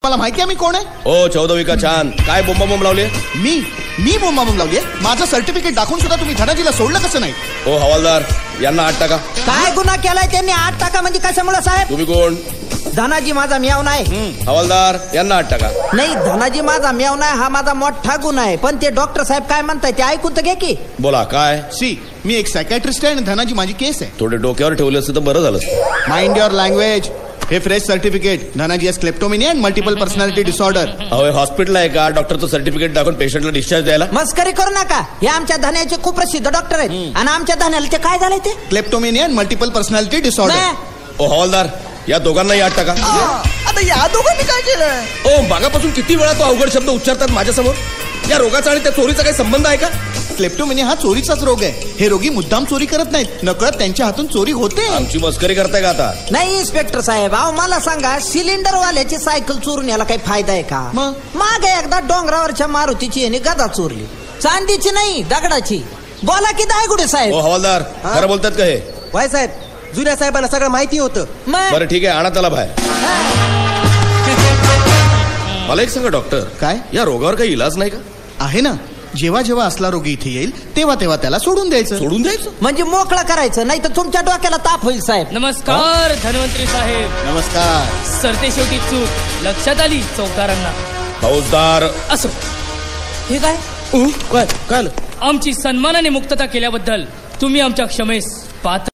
तुम्हाला माहिती आहे मी कोण आहे? ओ चौदविका छान. काय बोंबाबोंब लावली? मी बोंबाबोंब लावलीये? माझं सर्टिफिकेट दाखवून सुद्धा तुम्ही धनाजीला सोडलं कसं नाही? ओ हवालदार, यांना 8 टाका. काय गुन्हा केलाय त्यांनी? 8 टाका म्हणजे कशामुळे साहेब? तुम्ही कोण? धनाजी माझा म्याव नाही. हवालदार, यांना 8 टाका. नाही, धनाजी माझा म्याव नाही, हा माझा मोठा गुन्हा आहे. पण ते डॉक्टर साहेब काय म्हणताय ते ऐकून तर घे की. बोला काय? मी एक सायकॅट्रिस्ट आहे आणि धनाजी माझी केस आहे. थोडे डोक्यावर ठेवले असते तर बरं झालं. Mind your language. हे fresh certificate. Dhanaji has kleptomania and multiple personality disorder. अहो हॉस्पिटल आहे का डॉक्टरचं सर्टिफिकेट दाखवून पेशंटला डिस्चार्ज द्यायला? मस्करी करू नका. हे आमच्या धन्याचे खूप प्रसिद्ध डॉक्टर आहेत आणि आमच्या धन्याला ते काय झालंय ते kleptomania and multiple personality disorder. ओ हवालदार, या दोघांनाही 8 टाका. आता या दोघांनी काय केलं? ओ मागापासून किती वेळा तो अवघड शब्द उच्चारतात माझ्यासमोर. या रोगाचा आणि त्या चोरीचा काही संबंध आहे का? क्लेप्टोमेनिया हा चोरीचाच रोग आहे. हे रोगी मुद्दाम चोरी करत नाहीत, नकळत त्यांच्या हातून चोरी होते. आमची मस्करी करताय का आता? नाही इन्स्पेक्टर साहेब, अहो मला सांगा, सिलेंडर वाल्याची सायकल चोरून याला काही फायदा आहे का? मग? मागे एकदा डोंगरावरच्या मारुतीची याने गदा चोरली, चांदीची नाही दगडाची. बोला की दायगुडे साहेब. ओ हवालदार, खरं बोलतात का हे? वाय साहेब, जुन्या साहेबांना सगळं माहिती होतं. बरं ठीक आहे, आणा त्याला बाहेर. मला एक सांगा डॉक्टर, काय? या रोगावर काही इलाज नाही का? आहे ना. जेव्हा जेव्हा असला रोगी इथे येईल तेव्हा तेव्हा त्याला सोडून द्यायचं. सोडून द्यायचं म्हणजे मोकळा करायचं, नाही तर तुमच्या डोक्याला ताप होईल साहेब. नमस्कार धन्वंतरी साहेब. नमस्कार. सरते शेवटी चूक लक्षात आली चौकारांना. फौजदार. असो, हे काय? काय आलं? आमची सन्मानाने मुक्तता केल्याबद्दल तुम्ही आमच्या क्षमेस पात्र